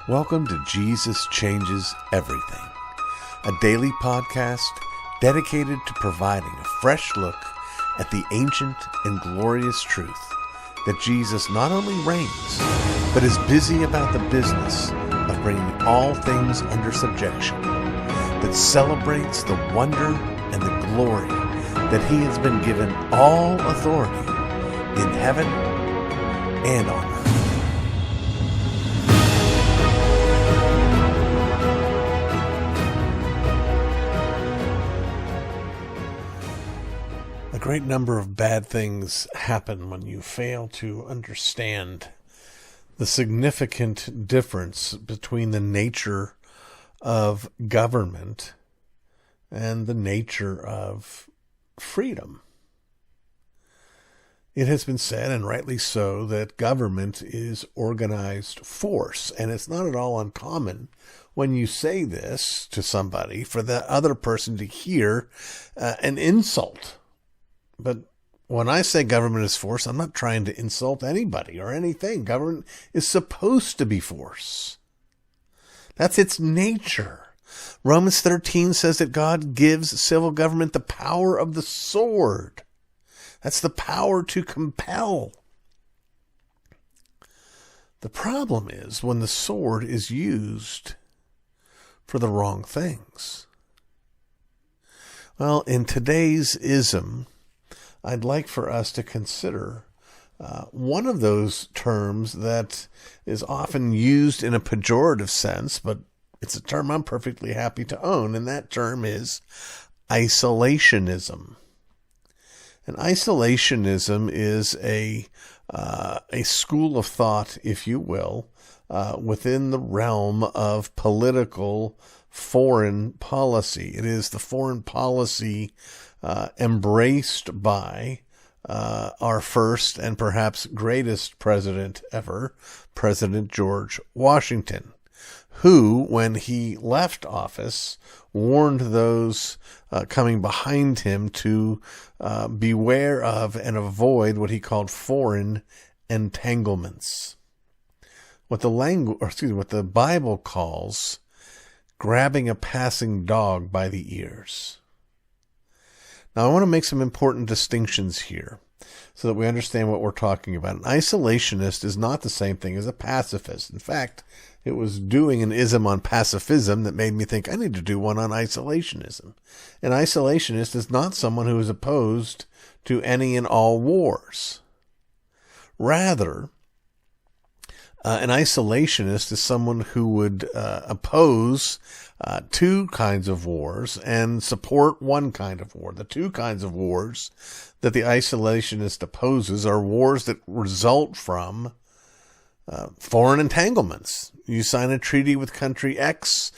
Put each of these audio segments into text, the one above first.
Welcome to Jesus Changes Everything, a daily podcast dedicated to providing a fresh look at the ancient and glorious truth that Jesus not only reigns, but is busy about the business of bringing all things under subjection, that celebrates the wonder and the glory that he has been given all authority in heaven and on earth. A great number of bad things happen when you fail to understand the significant difference between the nature of government and the nature of freedom. It has been said, and rightly so, that government is organized force, and it's not at all uncommon when you say this to somebody for the other person to hear an insult. But when I say government is force, I'm not trying to insult anybody or anything. Government is supposed to be force. That's its nature. Romans 13 says that God gives civil government the power of the sword. That's the power to compel. The problem is when the sword is used for the wrong things. Well, in today's ism, I'd like for us to consider one of those terms that is often used in a pejorative sense, but it's a term I'm perfectly happy to own, and that term is isolationism. And isolationism is a school of thought, if you will, within the realm of political foreign policy. It is the foreign policy embraced by our first and perhaps greatest president ever, President George Washington, who, when he left office, warned those coming behind him to beware of and avoid what he called foreign entanglements. What the Bible calls grabbing a passing dog by the ears. Now, I want to make some important distinctions here so that we understand what we're talking about. An isolationist is not the same thing as a pacifist. In fact, it was doing an ism on pacifism that made me think I need to do one on isolationism. An isolationist is not someone who is opposed to any and all wars. Rather, an isolationist is someone who would oppose two kinds of wars and support one kind of war. The two kinds of wars that the isolationist opposes are wars that result from foreign entanglements. You sign a treaty with country X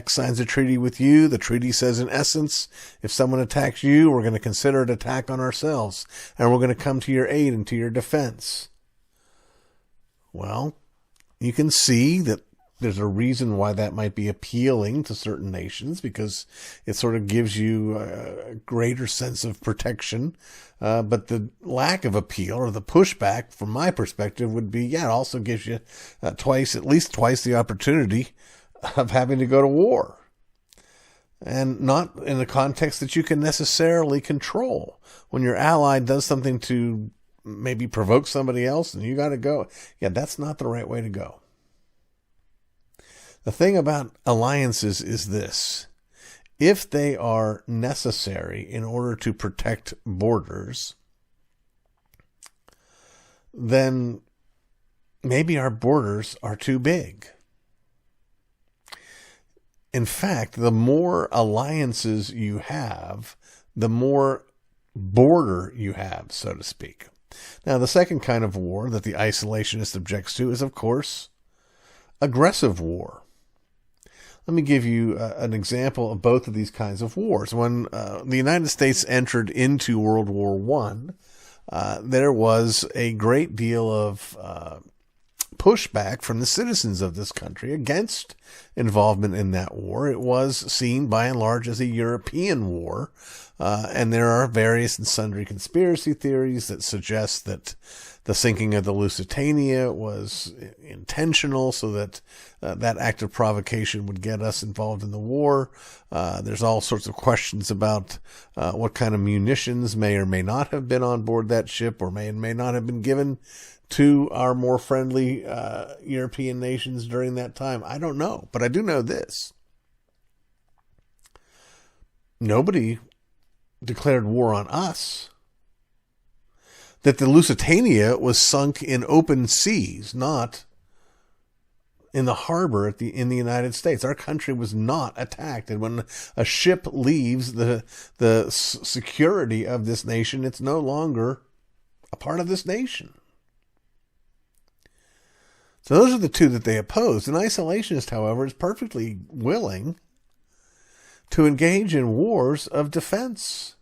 signs a treaty with you. The treaty says, in essence, if someone attacks you, we're going to consider it an attack on ourselves, and we're going to come to your aid and to your defense. Well, you can see that there's a reason why that might be appealing to certain nations, because it sort of gives you a greater sense of protection. But the lack of appeal, or the pushback from my perspective, would be, it also gives you at least twice the opportunity of having to go to war. And not in the context that you can necessarily control. When your ally does something to maybe provoke somebody else and you got to go, that's not the right way to go. The thing about alliances is this: if they are necessary in order to protect borders, then maybe our borders are too big. In fact, the more alliances you have, the more border you have, so to speak. Now, the second kind of war that the isolationist objects to is, of course, aggressive war. Let me give you an example of both of these kinds of wars. When the United States entered into World War I, there was a great deal of pushback from the citizens of this country against involvement in that war. It was seen by and large as a European war. And there are various and sundry conspiracy theories that suggest that the sinking of the Lusitania was intentional so that that act of provocation would get us involved in the war. There's all sorts of questions about what kind of munitions may or may not have been on board that ship, or may and may not have been given to our more friendly European nations during that time. I don't know, but I do know this. Nobody declared war on us. That the Lusitania was sunk in open seas, not in the harbor in the United States. Our country was not attacked. And when a ship leaves the security of this nation, it's no longer a part of this nation. So those are the two that they opposed. An isolationist, however, is perfectly willing to engage in wars of defense.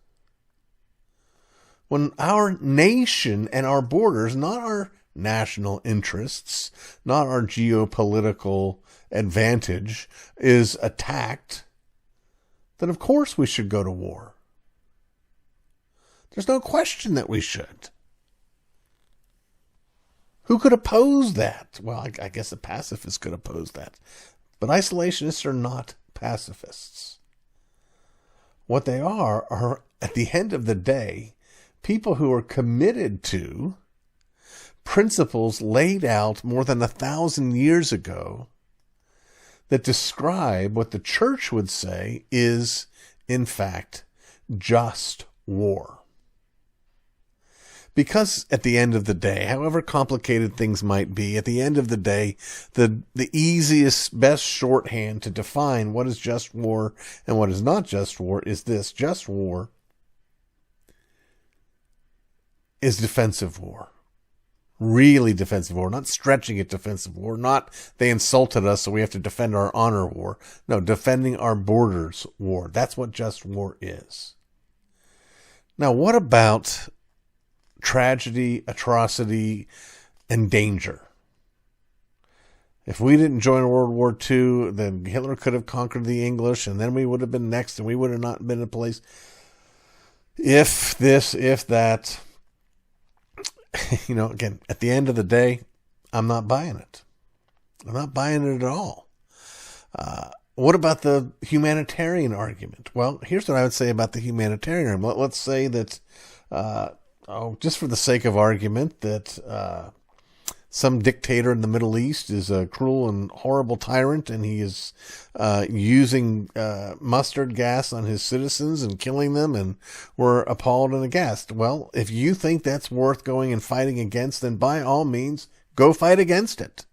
When our nation and our borders, not our national interests, not our geopolitical advantage, is attacked, then of course we should go to war. There's no question that we should. Who could oppose that? Well, I guess a pacifist could oppose that. But isolationists are not pacifists. What they are, at the end of the day, people who are committed to principles laid out more than 1,000 years ago that describe what the church would say is, in fact, just war. Because at the end of the day, however complicated things might be, at the end of the day, the easiest, best shorthand to define what is just war and what is not just war is this: just war is defensive war. Really defensive war, not stretching it defensive war, not they insulted us so we have to defend our honor war. No, defending our borders war. That's what just war is. Now, what about tragedy, atrocity, and danger? If we didn't join World War II, then Hitler could have conquered the English, and then we would have been next, and we would have not been in place. If this, if that. Again, at the end of the day, I'm not buying it. I'm not buying it at all. What about the humanitarian argument? Well, here's what I would say about the humanitarian argument. Let's say that, just for the sake of argument, that some dictator in the Middle East is a cruel and horrible tyrant, and he is using mustard gas on his citizens and killing them, and we're appalled and aghast. Well, if you think that's worth going and fighting against, then by all means, go fight against it.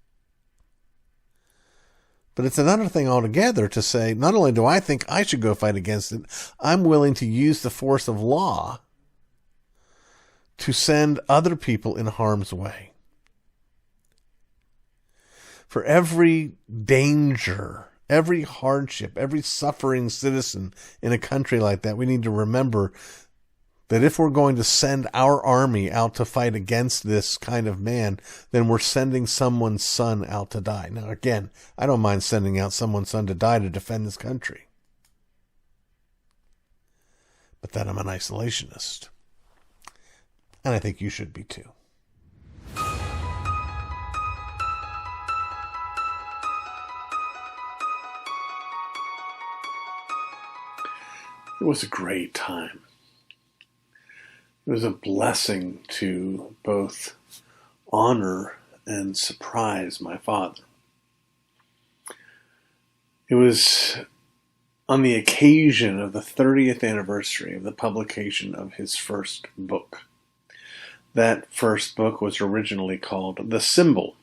But it's another thing altogether to say, not only do I think I should go fight against it, I'm willing to use the force of law to send other people in harm's way. For every danger, every hardship, every suffering citizen in a country like that, we need to remember that if we're going to send our army out to fight against this kind of man, then we're sending someone's son out to die. Now, again, I don't mind sending out someone's son to die to defend this country. But then I'm an isolationist. And I think you should be too. It was a great time. It was a blessing to both honor and surprise my father. It was on the occasion of the 30th anniversary of the publication of his first book. That first book was originally called The Symbol,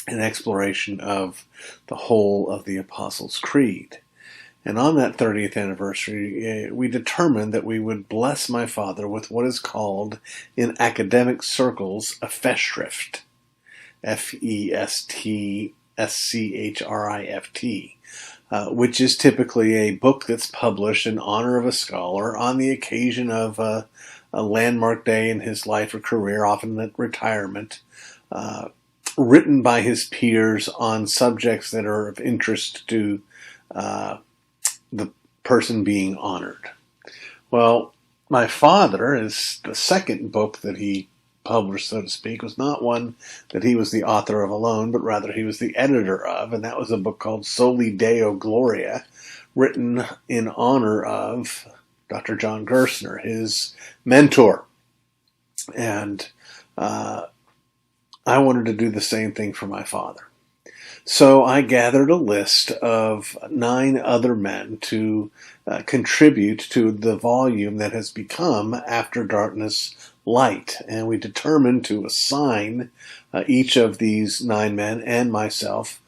an exploration of the whole of the Apostles' Creed. And on that 30th anniversary, we determined that we would bless my father with what is called in academic circles a Festschrift, Festschrift, which is typically a book that's published in honor of a scholar on the occasion of a landmark day in his life or career, often at retirement, written by his peers on subjects that are of interest to the person being honored. Well, my father, is the second book that he published, so to speak, was not one that he was the author of alone, but rather he was the editor of, and that was a book called Soli Deo Gloria, written in honor of Dr. John Gerstner, his mentor. And I wanted to do the same thing for my father. So I gathered a list of 9 other men to contribute to the volume that has become After Darkness Light. And we determined to assign each of these 9 men and myself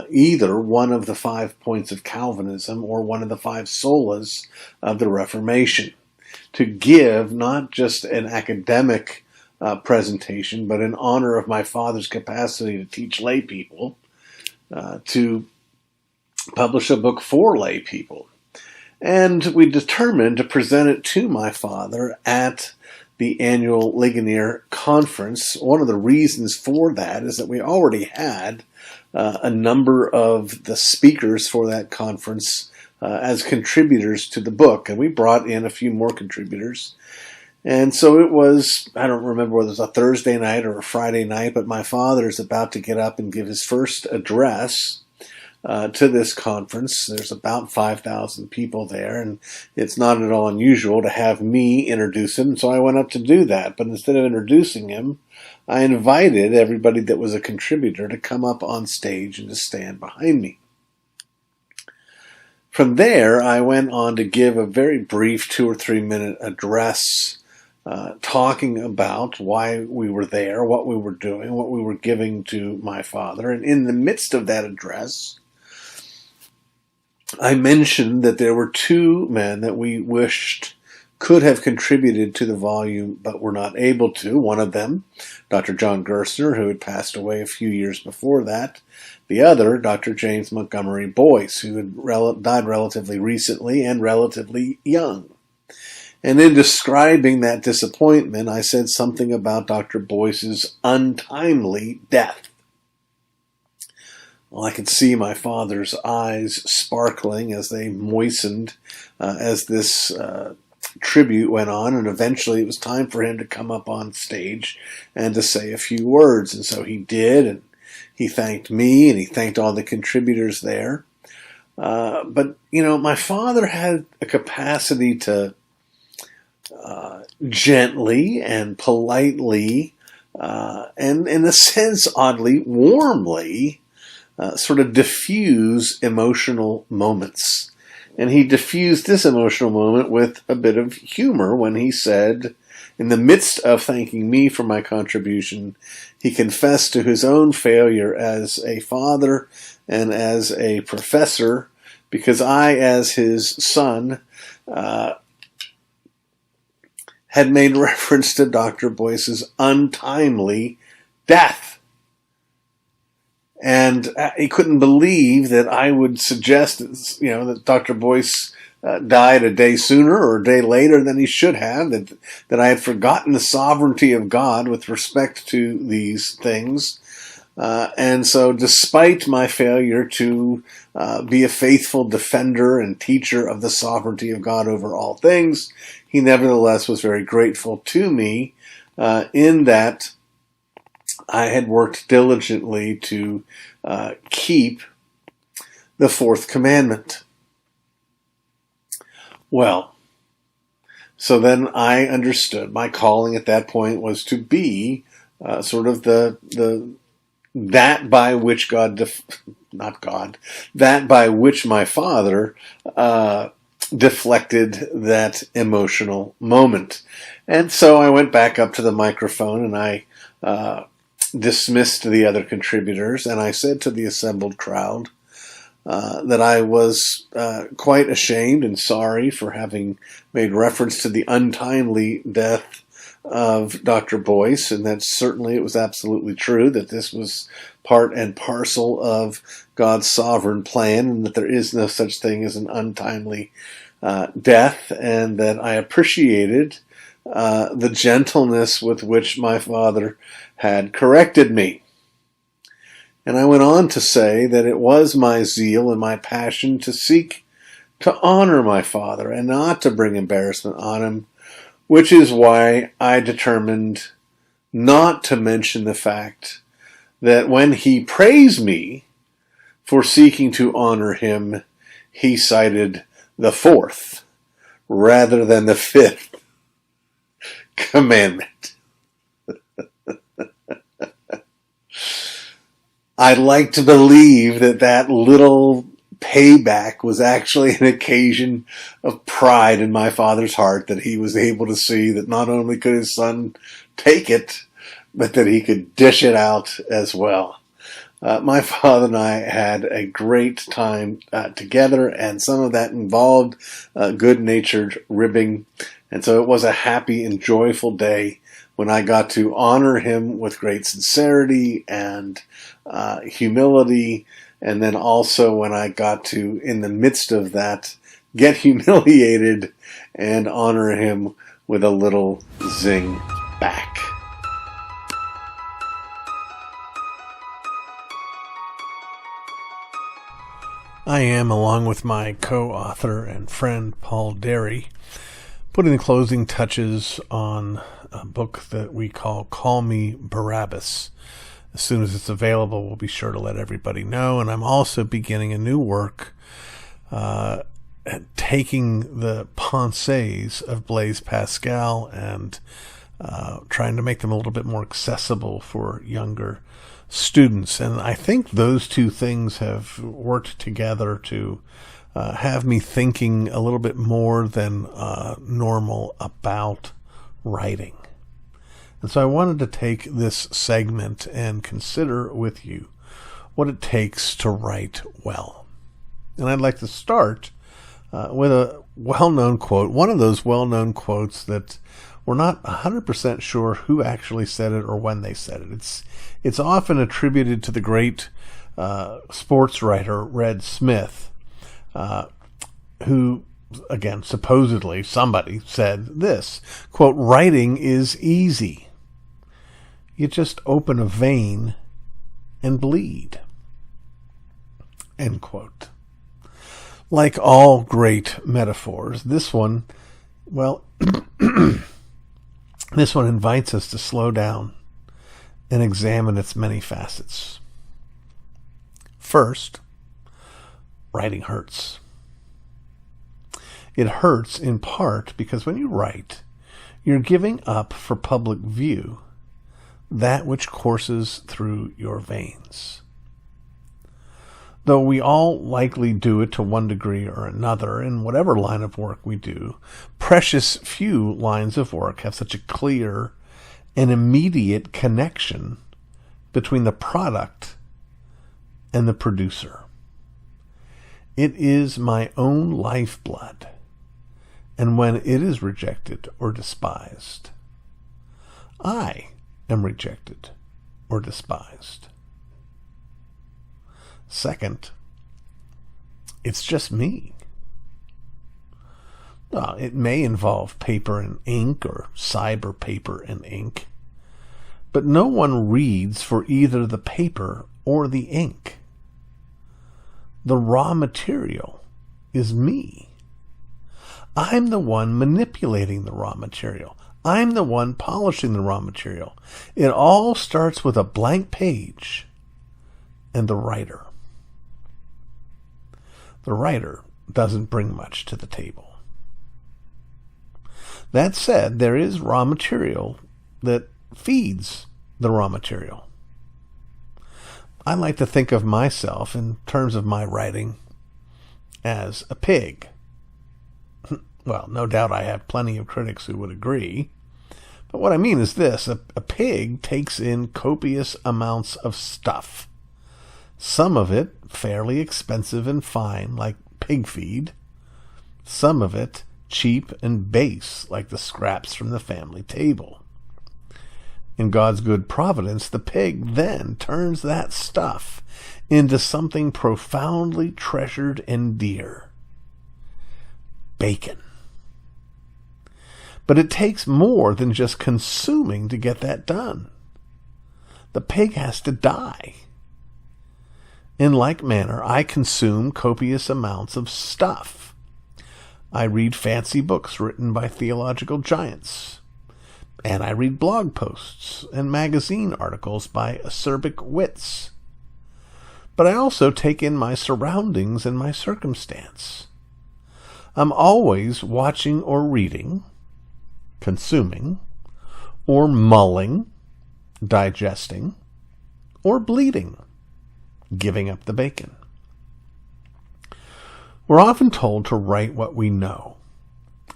either one of the 5 points of Calvinism or one of the 5 solas of the Reformation, to give not just an academic presentation, but in honor of my father's capacity to teach lay people, to publish a book for lay people. And we determined to present it to my father at the annual Ligonier Conference. One of the reasons for that is that we already had a number of the speakers for that conference as contributors to the book, and we brought in a few more contributors. And so it was, I don't remember whether it was a Thursday night or a Friday night, but my father is about to get up and give his first address to this conference. There's about 5,000 people there, and it's not at all unusual to have me introduce him, so I went up to do that. But instead of introducing him, I invited everybody that was a contributor to come up on stage and to stand behind me. From there, I went on to give a very brief 2 or 3 minute address talking about why we were there, what we were doing, what we were giving to my father. And in the midst of that address, I mentioned that there were 2 men that we wished could have contributed to the volume, but were not able to. One of them, Dr. John Gerstner, who had passed away a few years before that. The other, Dr. James Montgomery Boyce, who had died relatively recently and relatively young. And in describing that disappointment, I said something about Dr. Boyce's untimely death. Well, I could see my father's eyes sparkling as they moistened as this tribute went on, and eventually it was time for him to come up on stage and to say a few words. And so he did, and he thanked me, and he thanked all the contributors there. But, you know, my father had a capacity to gently and politely, and in a sense, oddly, warmly, sort of diffuse emotional moments. And he diffused this emotional moment with a bit of humor when he said, in the midst of thanking me for my contribution, he confessed to his own failure as a father and as a professor, because I, as his son, had made reference to Dr. Boyce's untimely death. And he couldn't believe that I would suggest that, you know, that Dr. Boyce died a day sooner or a day later than he should have, that I had forgotten the sovereignty of God with respect to these things. And so despite my failure to be a faithful defender and teacher of the sovereignty of God over all things, he nevertheless was very grateful to me in that I had worked diligently to keep the 4th commandment. Well, so then I understood my calling at that point was to be sort of that by which that by which my father deflected that emotional moment. And so I went back up to the microphone and I dismissed the other contributors, and I said to the assembled crowd that I was quite ashamed and sorry for having made reference to the untimely death of Dr. Boyce, and that certainly it was absolutely true that this was part and parcel of God's sovereign plan, and that there is no such thing as an untimely death, and that I appreciated the gentleness with which my father had corrected me. And I went on to say that it was my zeal and my passion to seek to honor my father and not to bring embarrassment on him, which is why I determined not to mention the fact that when he praised me for seeking to honor him, he cited the fourth rather than the fifth commandment. I'd like to believe that little payback was actually an occasion of pride in my father's heart, that he was able to see that not only could his son take it, but that he could dish it out as well. My father and I had a great time together, and some of that involved good-natured ribbing. And so it was a happy and joyful day when I got to honor him with great sincerity and humility, and then also when I got to, in the midst of that, get humiliated and honor him with a little zing back. I am, along with my co-author and friend Paul Derry, putting the closing touches on a book that we Call Me Barabbas. As soon as it's available, we'll be sure to let everybody know. And I'm also beginning a new work, taking the pensées of Blaise Pascal and trying to make them a little bit more accessible for younger students. And I think those two things have worked together to have me thinking a little bit more than normal about writing. And so I wanted to take this segment and consider with you what it takes to write well. And I'd like to start with a well-known quote, one of those well-known quotes that we're not 100% sure who actually said it or when they said it. It's often attributed to the great sports writer Red Smith, who, again, supposedly somebody said this, quote, "Writing is easy. You just open a vein and bleed," end quote. Like all great metaphors, this one, well, this one invites us to slow down and examine its many facets. First, writing hurts. It hurts in part because when you write, you're giving up for public view that which courses through your veins. Though we all likely do it to one degree or another in whatever line of work we do, precious few lines of work have such a clear and immediate connection between the product and the producer. It is my own lifeblood, and when it is rejected or despised, I am rejected or despised. Second, it's just me. Well, it may involve paper and ink or cyber paper and ink, but no one reads for either the paper or the ink. The raw material is me. I'm the one manipulating the raw material. I'm the one polishing the raw material. It all starts with a blank page and the writer. The writer doesn't bring much to the table. That said, there is raw material that feeds the raw material. I like to think of myself in terms of my writing as a pig. Well, no doubt I have plenty of critics who would agree. But what I mean is this, a pig takes in copious amounts of stuff. Some of it fairly expensive and fine, like pig feed. Some of it cheap and base, like the scraps from the family table. In God's good providence, the pig then turns that stuff into something profoundly treasured and dear. Bacon. But it takes more than just consuming to get that done. The pig has to die. In like manner, I consume copious amounts of stuff. I read fancy books written by theological giants, and I read blog posts and magazine articles by acerbic wits. But I also take in my surroundings and my circumstance. I'm always watching or reading, consuming, or mulling, digesting, or bleeding, giving up the bacon. We're often told to write what we know.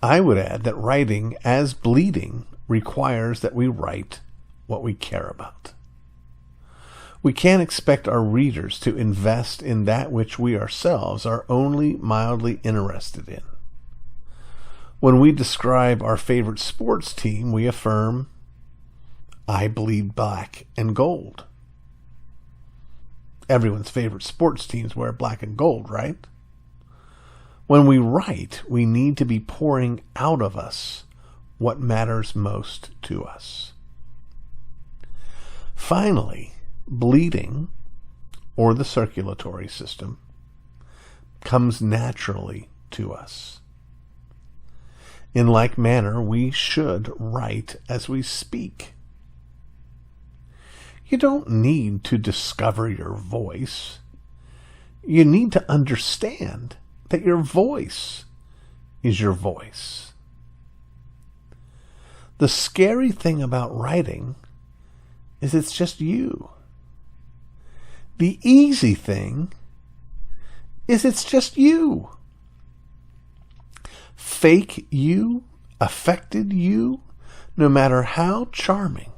I would add that writing as bleeding requires that we write what we care about. We can't expect our readers to invest in that which we ourselves are only mildly interested in. When we describe our favorite sports team, we affirm, "I bleed black and gold." Everyone's favorite sports teams wear black and gold, right? When we write, we need to be pouring out of us what matters most to us. Finally, bleeding, or the circulatory system, comes naturally to us. In like manner, we should write as we speak. You don't need to discover your voice. You need to understand that your voice is your voice. The scary thing about writing is it's just you. The easy thing is it's just you. Fake you, affected you, no matter how charming,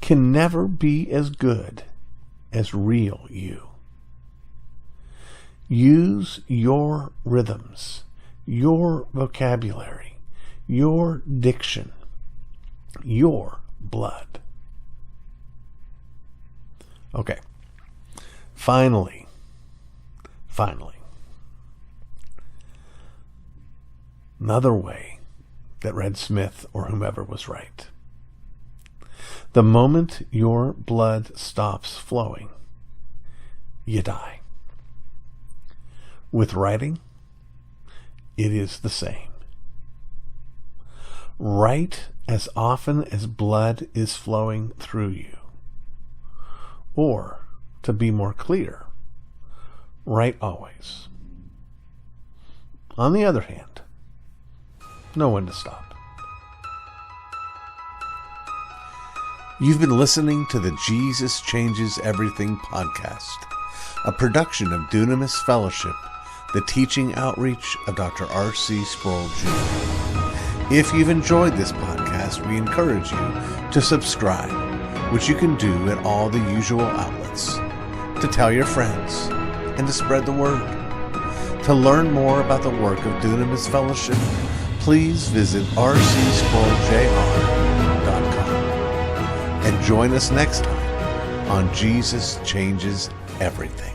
can never be as good as real you. Use your rhythms, your vocabulary, your diction, your blood. Okay. Finally, another way that Red Smith or whomever was right. The moment your blood stops flowing, you die. With writing, it is the same. Write as often as blood is flowing through you. Or, to be more clear, write always. On the other hand, know when to stop. You've been listening to the Jesus Changes Everything podcast, a production of Dunamis Fellowship, the teaching outreach of Dr. R.C. Sproul Jr. If you've enjoyed this podcast, we encourage you to subscribe, which you can do at all the usual outlets, to tell your friends, and to spread the word. To learn more about the work of Dunamis Fellowship, please visit rcsproulJR.com. And join us next time on Jesus Changes Everything.